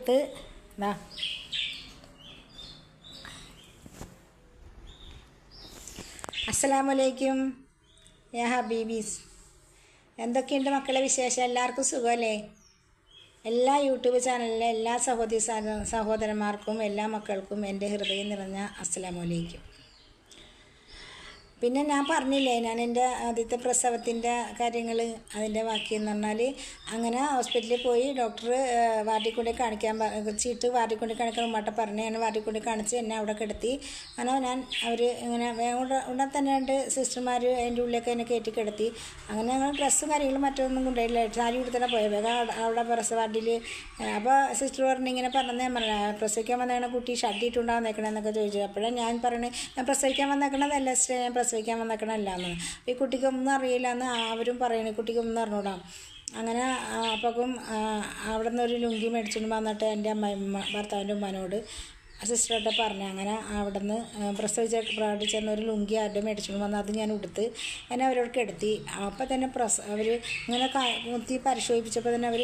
എടുത്ത് ഇതാ അസ്സലാമലൈക്കും യാ ഹബീബീസ്. എന്തൊക്കെയുണ്ട് മക്കളെ വിശേഷം? എല്ലാവർക്കും സുഖമല്ലേ? എല്ലാ യൂട്യൂബ് ചാനലിലെ എല്ലാ സഹോദരന്മാർക്കും എല്ലാ മക്കൾക്കും എൻ്റെ ഹൃദയം നിറഞ്ഞ അസ്സലാമലൈക്കും. പിന്നെ ഞാൻ പറഞ്ഞില്ലേ, ഞാൻ എൻ്റെ ആദ്യത്തെ പ്രസവത്തിൻ്റെ കാര്യങ്ങൾ അതിൻ്റെ ബാക്കിയെന്ന് പറഞ്ഞാൽ, അങ്ങനെ ഹോസ്പിറ്റലിൽ പോയി ഡോക്ടർ വാർഡിൽ കൊണ്ട് കാണിക്കാൻ ചീട്ട് വാർഡിൽ കൊണ്ട് കാണിക്കാൻ ഉമ്മട്ട പറഞ്ഞ് ഞാൻ വാർഡിൽ കൊണ്ട് കാണിച്ച് എന്നെ അവിടെ കിടത്തി. അങ്ങനെ അവർ ഇങ്ങനെ ഉടനെ തന്നെ രണ്ട് സിസ്റ്റർമാർ അതിൻ്റെ ഉള്ളിലൊക്കെ എന്നെ കയറ്റി കിടത്തി. അങ്ങനെ ഞങ്ങൾ ഡ്രസ്സും കാര്യങ്ങളും മറ്റൊന്നും കൊണ്ടുപോയില്ല, സാരി കൊടുത്തന്നെ പോയത്. വേഗം അവിടെ പ്രസവ വാർഡിൽ അപ്പോൾ സിസ്റ്റർ പറഞ്ഞ് ഇങ്ങനെ പറഞ്ഞത് ഞാൻ പറഞ്ഞു, പ്രസവിക്കാൻ വന്നേക്കണ കുട്ടി ഷഡ്ഡിട്ടുണ്ടാകും എന്നൊക്കെ ചോദിച്ചു. അപ്പോഴാണ് ഞാൻ പറഞ്ഞത്, ഞാൻ പ്രസവിക്കാൻ വന്നേക്കണതല്ല സിസ്റ്റർ, ഞാൻ പ്രസവിക്കാൻ വന്നേക്കണമല്ലാന്ന്. ഈ കുട്ടിക്കൊന്നും അറിയില്ല എന്ന് അവരും പറയണേ, കുട്ടിക്കൊന്നും അറിഞ്ഞൂടാ. അങ്ങനെ അപ്പം അവിടെ നിന്നൊരു ലുങ്കി മേടിച്ചുകൊണ്ട് വന്നിട്ട് എൻ്റെ ഭർത്താവിൻ്റെ ഉമ്മാനോട് സിസ്റ്ററായിട്ട് പറഞ്ഞു. അങ്ങനെ അവിടെ നിന്ന് പ്രസവിച്ചെന്ന ഒരു ലുങ്കി ആരുടെ മേടിച്ചുകൊണ്ട് വന്ന് അത് ഞാൻ ഉടുത്ത് എന്നെ അവരോട് എടുത്തി. അപ്പം തന്നെ അവർ ഇങ്ങനെ കുത്തി പരിശോധിപ്പിച്ചപ്പോൾ തന്നെ അവർ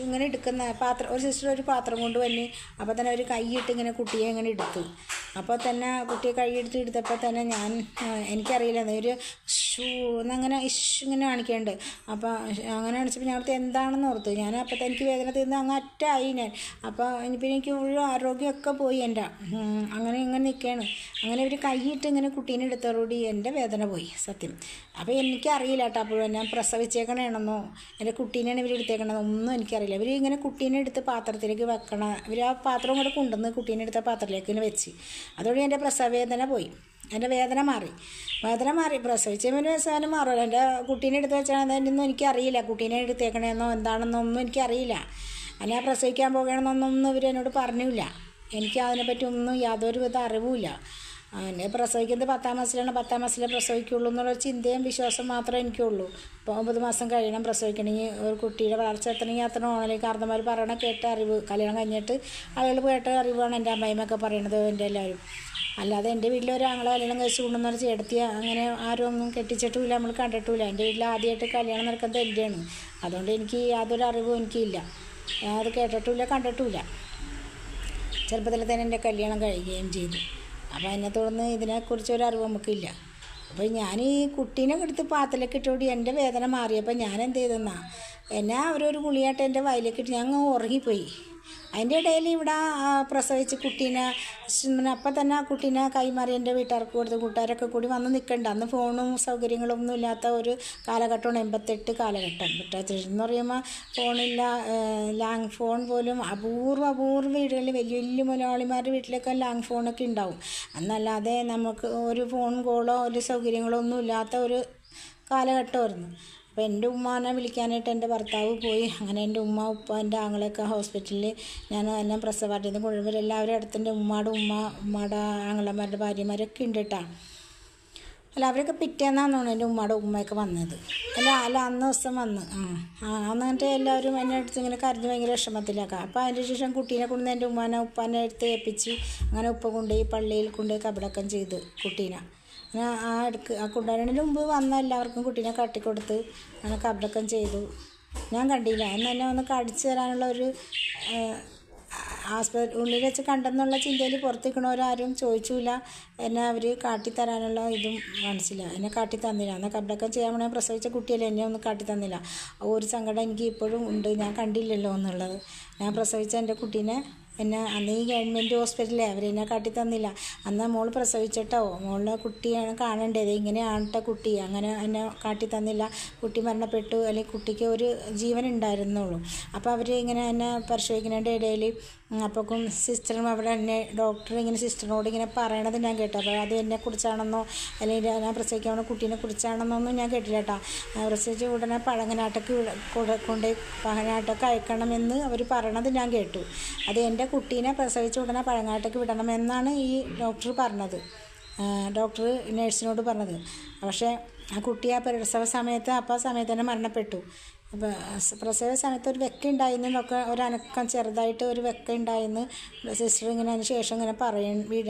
ഇങ്ങനെ എടുക്കുന്ന പാത്രം, ഒരു സിസ്റ്റർ ഒരു പാത്രം കൊണ്ട് വന്ന് അപ്പോൾ തന്നെ അവർ കൈയിട്ട് ഇങ്ങനെ കുട്ടിയെ ഇങ്ങനെ എടുത്തു. അപ്പോൾ തന്നെ കുട്ടിയെ എടുത്തപ്പോൾ തന്നെ എനിക്കറിയില്ല, ഒരു എന്നങ്ങനെ ഇങ്ങനെ കാണിക്കുന്നുണ്ട്. അപ്പോൾ അങ്ങനെ കാണിച്ചപ്പോൾ ഞാൻ അടുത്ത് എന്താണെന്ന് ഓർത്തു. ഞാൻ അപ്പോൾ എനിക്ക് വേദന തീർന്ന് അങ്ങ് അറ്റായി ഞാൻ. അപ്പോൾ പിന്നെ എനിക്ക് മുഴുവൻ ആരോഗ്യമൊക്കെ പോയി എൻ്റെ. അങ്ങനെ ഇങ്ങനെ നിൽക്കുകയാണ്. അങ്ങനെ ഇവർ കൈയിട്ട് ഇങ്ങനെ കുട്ടീനെ എടുത്തോടുകൂടി എൻ്റെ വേദന പോയി സത്യം. അപ്പോൾ എനിക്കറിയില്ല കേട്ടോ, അപ്പോഴും ഞാൻ പ്രസവിച്ചേക്കണമെന്നോ എൻ്റെ കുട്ടീനെയാണ് ഇവർ എടുത്തേക്കണമെന്നോ ഒന്നും എനിക്കറിയില്ല. ഇവർ ഇങ്ങനെ കുട്ടീനെ എടുത്ത് പാത്രത്തിലേക്ക് വെക്കണം. ഇവർ ആ പാത്രം കൂടെ കൊണ്ടുവന്ന് കുട്ടീനെ എടുത്ത പാത്രത്തിലേക്ക് ഇങ്ങനെ വെച്ച്. അതോടെ എൻ്റെ പ്രസവവേദന പോയി, എൻ്റെ വേദന മാറി. പ്രസവിച്ചതിന് വേദന മാറുമല്ലോ. എൻ്റെ കുട്ടീനെ എടുത്ത് വെച്ചാൽ അതൊന്നും എനിക്കറിയില്ല, കുട്ടീനെ എടുത്തേക്കണമെന്നോ എന്താണെന്നോ ഒന്നും എനിക്കറിയില്ല. എന്നെ പ്രസവിക്കാൻ പോകണമെന്നൊന്നും ഇവർ എന്നോട് പറഞ്ഞില്ല. എനിക്ക് അതിനെപ്പറ്റി ഒന്നും യാതൊരു വിധ അറിവുമില്ല. എന്നെ പ്രസവിക്കുന്നത് 10ാം മാസത്തിലാണ്, 10ാം മാസത്തിലേ പ്രസവിക്കുള്ളൂ എന്നുള്ള ചിന്തയും വിശ്വാസം മാത്രമേ എനിക്കുള്ളൂ. ഇപ്പോൾ 9 മാസം കഴിയണം പ്രസവിക്കണമെങ്കിൽ, ഒരു കുട്ടിയുടെ വളർച്ച എത്തണമെങ്കിൽ അത്ര ഓണലേക്ക് കാരണന്മാർ പറയണ കേട്ട അറിവ്, കല്യാണം കഴിഞ്ഞിട്ട് ആളുകൾ കേട്ട അറിവാണ് എൻ്റെ അമ്മയമ്മയൊക്കെ പറയണത്, എൻ്റെ എല്ലാവരും. അല്ലാതെ എൻ്റെ വീട്ടിലൊരു ആങ്ങളെ കല്യാണം കഴിച്ച് കൊണ്ടുവന്നൊരു ചേട്ടത്തി അങ്ങനെ ആരും ഒന്നും കെട്ടിച്ചിട്ടുമില്ല, നമ്മൾ കണ്ടിട്ടുമില്ല. എൻ്റെ വീട്ടിൽ ആദ്യമായിട്ട് കല്യാണം നടക്കുന്നത് എൻ്റെയാണ്. അതുകൊണ്ട് എനിക്ക് യാതൊരു അറിവും എനിക്കില്ല, അത് കേട്ടിട്ടുമില്ല കണ്ടിട്ടുമില്ല. ചെറുപ്പത്തിൽ തന്നെ എൻ്റെ കല്യാണം കഴിയുകയും ചെയ്തു. അപ്പോൾ അതിനെ തുടർന്ന് ഇതിനെക്കുറിച്ചൊരു അറിവ് നമുക്കില്ല. അപ്പോൾ ഞാൻ ഈ കുട്ടീനെ എടുത്ത് പാത്രത്തിലേക്ക് ഇട്ടുകൂടി എൻ്റെ വേദന മാറിയപ്പോൾ ഞാൻ എന്ത് ചെയ്തെന്നാ, എന്നെ അവരൊരു ഗുളിയായിട്ട് എൻ്റെ വയലിലേക്ക് ഇട്ട് ഞാൻ ഉറങ്ങിപ്പോയി. അതിൻ്റെ ഇടയിൽ ഇവിടെ പ്രസവിച്ച് കുട്ടീനെ അപ്പം തന്നെ ആ കുട്ടീനെ കൈമാറി എൻ്റെ വീട്ടുകാർക്ക് കൊടുത്ത് കൂട്ടുകാരൊക്കെ കൂടി വന്ന് നിൽക്കണ്ട. അന്ന് ഫോണും സൗകര്യങ്ങളൊന്നും ഇല്ലാത്ത ഒരു കാലഘട്ടമാണ് 88 കാലഘട്ടം. എന്ന് പറയുമ്പോൾ ഫോണില്ല, ലാങ് ഫോൺ പോലും അപൂർവ വീടുകളിൽ വലിയ വലിയ മലയാളിമാരുടെ വീട്ടിലൊക്കെ ലാങ് ഫോണൊക്കെ ഉണ്ടാവും. എന്നല്ലാതെ നമുക്ക് ഒരു ഫോൺ കോളോ ഒരു സൗകര്യങ്ങളോ ഒന്നും ഇല്ലാത്ത ഒരു കാലഘട്ടമായിരുന്നു. അപ്പോൾ എൻ്റെ ഉമ്മാനെ വിളിക്കാനായിട്ട് എൻ്റെ ഭർത്താവ് പോയി. അങ്ങനെ എൻ്റെ ഉമ്മ ഉപ്പ എൻ്റെ ആങ്ങളെയൊക്കെ ഹോസ്പിറ്റലിൽ എന്നെ പ്രസവവാർഡിൽ നിന്ന് കൊണ്ടുവരും. എല്ലാവരും അടുത്തെൻ്റെ ഉമ്മയുടെ ആങ്ങളമാരുടെ ഭാര്യമാരൊക്കെ ഉണ്ട് കേട്ടോ. അല്ല അവരൊക്കെ പിറ്റേന്നാണെന്നാണ് എൻ്റെ ഉമ്മയൊക്കെ വന്നത്. അല്ല അന്ന് ദിവസം വന്ന് എന്നിട്ട് എല്ലാവരും എന്നെ അടുത്ത് ഇങ്ങനെ കരഞ്ഞ് ഭയങ്കര വിഷമത്തിലാക്കാം. അപ്പോൾ അതിൻ്റെ ശേഷം കുട്ടീനെ കൊണ്ടുവന്ന് എൻ്റെ ഉപ്പാനെ എടുത്ത് ഏൽപ്പിച്ച് അങ്ങനെ ഉപ്പ കൊണ്ടുപോയി പള്ളിയിൽ കൊണ്ടുപോയി കബറടക്കം ചെയ്ത് കുട്ടീനെ. ആ കൊണ്ടുവരുന്നതിന് മുമ്പ് വന്ന എല്ലാവർക്കും കുട്ടീനെ കട്ടിക്കൊടുത്ത് അങ്ങനെ കബറടക്കം ചെയ്തു. ഞാൻ കണ്ടില്ല, അന്ന് എന്നെ ഒന്ന് കടിച്ചു തരാനുള്ള ഒരു ഉള്ളിൽ വെച്ച് കണ്ടെന്നുള്ള ചിന്തയിൽ പുറത്തേക്കണവരാരും ചോദിച്ചില്ല. എന്നെ അവർ കാട്ടിത്തരാനുള്ള ഇതും കാണിച്ചില്ല, എന്നെ കാട്ടിത്തന്നില്ല. എന്നാൽ കബറടക്കം ചെയ്യാൻ വേണമെങ്കിൽ പ്രസവിച്ച കുട്ടിയല്ലേ, എന്നെ ഒന്നും കാട്ടിത്തന്നില്ല. ഒരു സങ്കടം എനിക്ക് ഇപ്പോഴും ഉണ്ട്, ഞാൻ കണ്ടില്ലല്ലോ എന്നുള്ളത്. ഞാൻ പ്രസവിച്ച എൻ്റെ കുട്ടീനെ അന്ന് ഈ ഗവൺമെൻറ് ഹോസ്പിറ്റലിൽ അവരെന്നെ കാട്ടിത്തന്നില്ല. അന്ന് മോൾ പ്രസവിച്ചിട്ടോ, മോളുടെ കുട്ടിയാണ് കാണേണ്ടത്, ഇങ്ങനെയാണ് കുട്ടി, അങ്ങനെ എന്നെ കാട്ടിത്തന്നില്ല. കുട്ടി മരണപ്പെട്ടു, അല്ലെങ്കിൽ കുട്ടിക്ക് ഒരു ജീവൻ ഉണ്ടായിരുന്നുള്ളൂ. അപ്പോൾ അവർ ഇങ്ങനെ എന്നെ പരിശോധിക്കുന്നതിൻ്റെ ഇടയിൽ അപ്പം സിസ്റ്ററും അവിടെ എന്നെ ഡോക്ടർ ഇങ്ങനെ സിസ്റ്ററിനോട് ഇങ്ങനെ പറയണത് ഞാൻ കേട്ടു. അപ്പോൾ അത് എന്നെക്കുറിച്ചാണെന്നോ അല്ലെങ്കിൽ ഞാൻ പ്രസവിക്കാവുന്ന കുട്ടീനെ കുറിച്ചാണെന്നൊന്നും ഞാൻ കേട്ടില്ല കേട്ടോ. പ്രസവിച്ച് ഉടനെ പഴങ്ങനാട്ടൊക്കെ കൊണ്ട് പഴങ്ങനാട്ടൊക്കെ അയക്കണമെന്ന് അവർ പറയണത് ഞാൻ കേട്ടു. അത് എൻ്റെ കുട്ടീനെ പ്രസവിച്ച ഉടനെ പഴങ്ങാട്ടേക്ക് വിടണമെന്നാണ് ഈ ഡോക്ടർ പറഞ്ഞത്, ഡോക്ടർ നേഴ്സിനോട് പറഞ്ഞത്. പക്ഷേ ആ കുട്ടി ആ പ്രസവ സമയത്ത് ആ സമയത്ത് തന്നെ മരണപ്പെട്ടു. അപ്പോൾ പ്രസവ സമയത്ത് ഒരു വെക്ക ഉണ്ടായിരുന്നൊക്കെ ഒരനക്കം ചെറുതായിട്ട് ഒരു വെക്ക ഉണ്ടായിരുന്നു. സിസ്റ്റർ ഇങ്ങനെ അതിന് ശേഷം ഇങ്ങനെ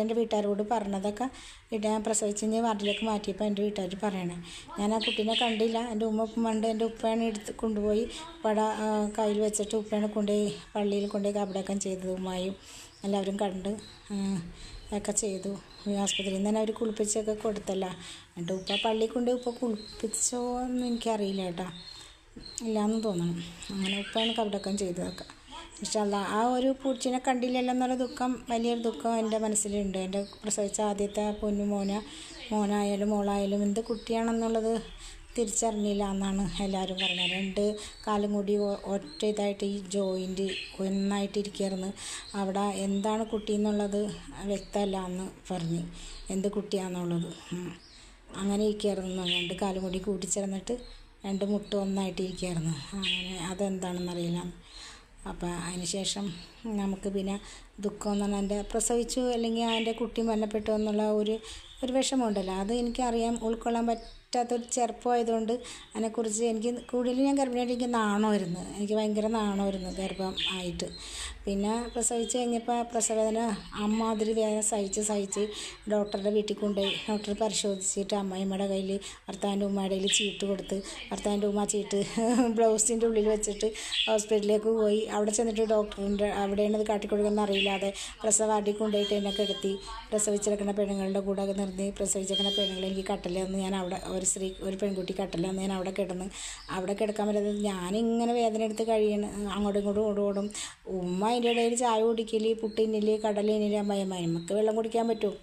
എൻ്റെ വീട്ടുകാരോട് പറഞ്ഞതൊക്കെ ഞാൻ പ്രസവിച്ച് വാർഡിലേക്ക് മാറ്റിയപ്പോൾ എൻ്റെ വീട്ടുകാർ പറയണേ. ഞാൻ ആ കുട്ടീനെ കണ്ടില്ല. എൻ്റെ പണ്ട് എൻ്റെ ഉപ്പയാണ് കൊണ്ടുപോയി പട കയ്യിൽ വെച്ചിട്ട് ഉപ്പയാണ് കൊണ്ടുപോയി പള്ളിയിൽ കൊണ്ടുപോയി അവിടെയൊക്കെ ചെയ്തത്. ഉമ്മായും എല്ലാവരും കണ്ട് ഒക്കെ ചെയ്തു. ആസ്പത്രിയിൽ നിന്ന് തന്നെ അവർ കുളിപ്പിച്ചൊക്കെ കൊടുത്തല്ല. എന്നിട്ട് ഉപ്പ പള്ളിയിൽ കൊണ്ടുപോയി ഉപ്പ കുളിപ്പിച്ചോ എന്ന് എനിക്കറിയില്ല കേട്ടോ, ഇല്ലയെന്ന് തോന്നണം. അങ്ങനെ ഉപ്പയാണ് അവിടെയൊക്കെ ചെയ്തതൊക്കെ. ഇൻഷാല്ലാ ആ ഒരു പൂച്ചനെ കണ്ടില്ലല്ലോ എന്നുള്ള ദുഃഖം, വലിയൊരു ദുഃഖം എൻ്റെ മനസ്സിലുണ്ട്. എൻ്റെ പ്രസവിച്ച ആദ്യത്തെ പൊന്നു മോനായാലും മോളായാലും എന്ത് കുട്ടിയാണെന്നുള്ളത് തിരിച്ചറിഞ്ഞില്ല എന്നാണ് എല്ലാവരും പറഞ്ഞത്. 2 കാലും കൂടി ഒറ്റ ഇതായിട്ട് ഈ ജോയിൻറ്റ് ഒന്നായിട്ടിരിക്കുകയായിരുന്നു. അവിടെ എന്താണ് കുട്ടി എന്നുള്ളത് വ്യക്തമല്ല എന്ന് പറഞ്ഞ്, എന്ത് കുട്ടിയാണെന്നുള്ളത് അങ്ങനെ ഇരിക്കുകയായിരുന്നു. 2 കാലും കൂടി കൂട്ടിച്ചേർന്നിട്ട് 2 മുട്ട ഒന്നായിട്ടിരിക്കുകയായിരുന്നു. അങ്ങനെ അതെന്താണെന്നറിയില്ല. അപ്പോൾ അതിന് ശേഷം നമുക്ക് പിന്നെ ദുഃഖം എന്ന് പറഞ്ഞാൽ എൻ്റെ പ്രസവിച്ചു അല്ലെങ്കിൽ എൻ്റെ കുട്ടി മരണപ്പെട്ടു എന്നുള്ള ഒരു വിഷമമുണ്ടല്ലോ, അത് എനിക്കറിയാം, ഉൾക്കൊള്ളാൻ പറ്റാത്തൊരു ചെറുപ്പമായതുകൊണ്ട് അതിനെക്കുറിച്ച് എനിക്ക് കൂടുതൽ ഞാൻ ഗർഭിണിയായിട്ട് എനിക്ക് നാണമായിരുന്നു. എനിക്ക് ഭയങ്കര നാണമായിരുന്നു ഗർഭം ആയിട്ട്. പിന്നെ പ്രസവിച്ച് കഴിഞ്ഞപ്പോൾ പ്രസവവേദന അമ്മാതിരി വേദന സഹിച്ച് ഡോക്ടറുടെ വീട്ടിൽ കൊണ്ടുപോയി. ഡോക്ടർ പരിശോധിച്ചിട്ട് അമ്മായിമ്മയുടെ കയ്യിൽ ഭർത്താവിൻ്റെ ഉമ്മയുടെ കയ്യിൽ ചീട്ട് കൊടുത്ത്, ഭർത്താവിൻ്റെ ഉമ്മ ചീട്ട് ബ്ലൗസിൻ്റെ ഉള്ളിൽ വെച്ചിട്ട് ഹോസ്പിറ്റലിലേക്ക് പോയി. അവിടെ ചെന്നിട്ട് ഡോക്ടറിൻ്റെ അവിടെയാണ് ഇത് കാട്ടിക്കൊടുക്കുന്ന അറിയില്ലാതെ പ്രസവാടി കൊണ്ടുപോയിട്ട് എന്നെ കിടത്തി. പ്രസവിച്ചെടുക്കുന്ന പെണ്ണുങ്ങളുടെ കൂടെ നിർത്തി പ്രസവിച്ചെടുക്കുന്ന പെണ്ണുങ്ങളെ എനിക്ക് കട്ടലെന്ന് ഞാൻ അവിടെ ഒരു പെൺകുട്ടി കട്ടലെന്ന് ഞാൻ അവിടെ കിടക്കാൻ പറ്റാതെ ഞാനിങ്ങനെ വേദന എടുത്ത് കഴിയണം. അങ്ങോട്ടും ഇങ്ങോട്ടും ഓടും. ഉമ്മ അതിൻ്റെ ഇടയിൽ ചായ കുടിക്കൽ, പുട്ടിന്നില് കടലിന്നില് അമ്മയമ്മക്ക് വെള്ളം കുടിക്കാൻ പറ്റുമോ?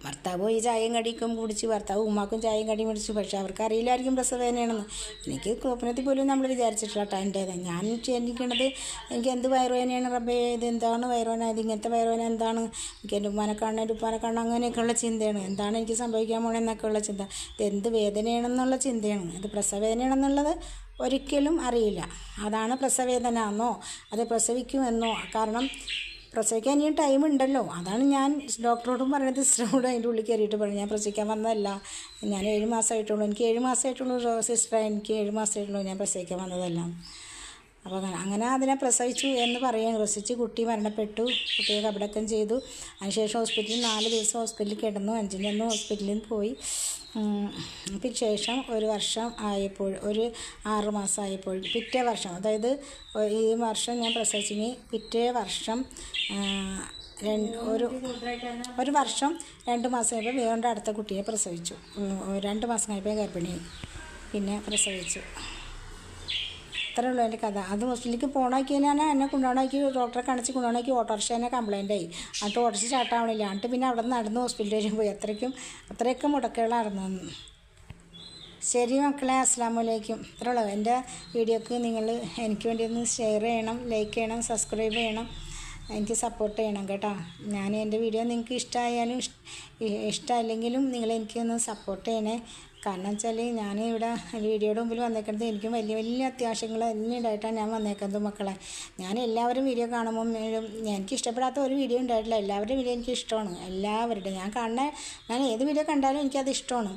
ഭർത്താവ് പോയി ചായയും കടിക്കും കുടിച്ച്, ഭർത്താവ് ഉമ്മാക്കും ചായയും കടിയും കുടിച്ചു. പക്ഷെ അവർക്ക് അറിയില്ലായിരിക്കും പ്രസവവേദനയാണെന്ന്. എനിക്ക് സ്വപ്നത്തിൽ പോലും നമ്മൾ വിചാരിച്ചിട്ടില്ല കേട്ടോ. എൻ്റേത് ഞാൻ ചിന്തിക്കണത് എനിക്ക് എന്ത് വയറുവേദനയാണ് റബ്ബേ, ഇത് എന്താണ് വയറുവേദന, ഇത് ഇങ്ങനത്തെ വയറുവേദന എന്താണ്, എനിക്ക് എൻ്റെ ഉപ്പാനെ കാണണം എൻ്റെ ഉപ്പാനെ കാണണം അങ്ങനെയൊക്കെയുള്ള ചിന്തയാണ്. എന്താണ് എനിക്ക് സംഭവിക്കാൻ പോകണമെന്നൊക്കെയുള്ള ചിന്ത, ഇത് എന്ത് വേദനയാണെന്നുള്ള ചിന്തയാണ്. ഇത് പ്രസവവേദനയാണെന്നുള്ളത് ഒരിക്കലും അറിയില്ല. അതാണ് പ്രസവവേദന എന്നോ അത് പ്രസവിക്കുമെന്നോ, കാരണം പ്രസവിക്കാൻ ഇനിയും ടൈം ഉണ്ടല്ലോ. അതാണ് ഞാൻ ഡോക്ടറോടും പറഞ്ഞത്, സിസ്റ്ററോടും അതിൻ്റെ ഉള്ളിൽ കയറിയിട്ട് പറഞ്ഞു ഞാൻ പ്രസവിക്കാൻ വന്നതല്ല, ഞാൻ 7 മാസമായിട്ടുള്ളൂ, എനിക്ക് 7 മാസമായിട്ടുള്ളൂ സിസ്റ്ററെ, എനിക്ക് 7 മാസമായിട്ടുള്ളൂ, ഞാൻ പ്രസവിക്കാൻ വന്നതല്ല. അപ്പോൾ അങ്ങനെ അതിനെ പ്രസവിച്ചു എന്ന് പറയുകയാണ്. പ്രസവിച്ച് കുട്ടി മരണപ്പെട്ടു. കുട്ടിയെ കബടക്കം ചെയ്തു. അതിനുശേഷം ഹോസ്പിറ്റലിൽ 4 ദിവസം ഹോസ്പിറ്റലിൽ കിടന്നു. 5ൻ്റെ അന്ന് ഹോസ്പിറ്റലിൽ നിന്ന് പോയി. പിന്നെ ശേഷം 1 വർഷം ആയപ്പോൾ, ഒരു 6 മാസം ആയപ്പോൾ പിറ്റേ വർഷം, അതായത് ഈ വർഷം ഞാൻ പ്രസവിച്ചെങ്കിൽ പിറ്റേ വർഷം ഒരു വർഷം 2 മാസം ആയപ്പോൾ വേറെ അടുത്ത കുട്ടിയെ പ്രസവിച്ചു. 2 മാസം കഴിഞ്ഞപ്പോൾ ഗർഭിണി പിന്നെ പ്രസവിച്ചു. അത്രേ ഉള്ളൂ എൻ്റെ കഥ. അത് ഹോസ്പിറ്റലിലേക്ക് പോകണമാക്കിയാണ് എന്നെ കൊണ്ടുപോകണമാക്കി, ഡോക്ടറെ കാണിച്ച് കൊണ്ടുപോകണമാക്കി ഓട്ടോറിക്ഷ തന്നെ കംപ്ലൈൻ്റ് ആയി. എന്നിട്ട് ഓട്ടോറിക്ഷ സ്റ്റാർട്ടാവണില്ല. എന്നിട്ട് പിന്നെ അവിടെ നിന്ന് നടന്ന് ഹോസ്പിറ്റലിൽ വരെ പോയി. അത്രയൊക്കെ മുടക്കുകളായിരുന്നു. ശരി മക്കളെ, അസ്സലാമു അലൈക്കും. ഇത്രേ ഉള്ളൂ. എൻ്റെ വീഡിയോക്ക് നിങ്ങൾ എനിക്ക് വേണ്ടി ഒന്ന് ഷെയർ ചെയ്യണം, ലൈക്ക് ചെയ്യണം, സബ്സ്ക്രൈബ് ചെയ്യണം, എനിക്ക് സപ്പോർട്ട് ചെയ്യണം കേട്ടോ. ഞാൻ എൻ്റെ വീഡിയോ നിങ്ങൾക്ക് ഇഷ്ടമായാലും ഇഷ്ടമല്ലെങ്കിലും നിങ്ങൾ എനിക്കൊന്ന് സപ്പോർട്ട് ചെയ്യണേ. കാരണം വെച്ചാൽ ഞാൻ ഇവിടെ വീഡിയോയുടെ മുമ്പിൽ വന്നേക്കുന്നത് എനിക്കും വലിയ അത്യാവശ്യങ്ങൾ തന്നെ ഉണ്ടായിട്ടാണ് ഞാൻ വന്നേക്കുന്നത് മക്കളെ. ഞാൻ എല്ലാവരും വീഡിയോ കാണുമ്പോൾ എനിക്ക് ഇഷ്ടപ്പെടാത്ത ഒരു വീഡിയോ ഉണ്ടായിട്ടില്ല. എല്ലാവരുടെയും വീഡിയോ എനിക്ക് ഇഷ്ടമാണ്. എല്ലാവരുടെയും ഞാൻ ഏത് വീഡിയോ കണ്ടാലും എനിക്കത് ഇഷ്ടമാണ്.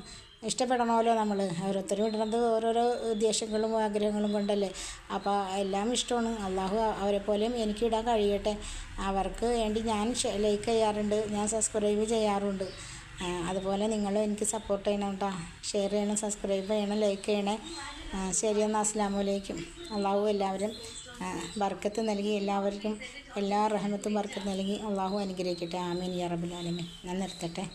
ഇഷ്ടപ്പെടണമല്ലോ നമ്മൾ, ഓരോരുത്തരും ഇടുന്നത് ഓരോരോ ഉദ്ദേശങ്ങളും ആഗ്രഹങ്ങളും കൊണ്ടല്ലേ. അപ്പോൾ എല്ലാം ഇഷ്ടമാണ്. അള്ളാഹു അവരെ പോലെയും എനിക്ക് ഇടാൻ കഴിയട്ടെ. അവർക്ക് വേണ്ടി ഞാൻ ലൈക്ക് ചെയ്യാറുണ്ട്, ഞാൻ സബ്സ്ക്രൈബ് ചെയ്യാറുണ്ട്. അതുപോലെ നിങ്ങൾ എനിക്ക് സപ്പോർട്ട് ചെയ്യണം കേട്ടോ. ഷെയർ ചെയ്യണം, സബ്സ്ക്രൈബ് ചെയ്യണം, ലൈക്ക് ചെയ്യണേ. ശരി എന്നാൽ അസ്സലാമു അലൈക്കും. അള്ളാഹു എല്ലാവരും ബർക്കത്ത് നൽകി, എല്ലാവർക്കും എല്ലാ റഹ്മത്തും ബർക്കത്ത് നൽകി അള്ളാഹു അനുഗ്രഹിക്കട്ടെ. ആമീൻ യാ റബ്ബൽ ആലമീൻ. ഞാൻ നിർത്തട്ടെ.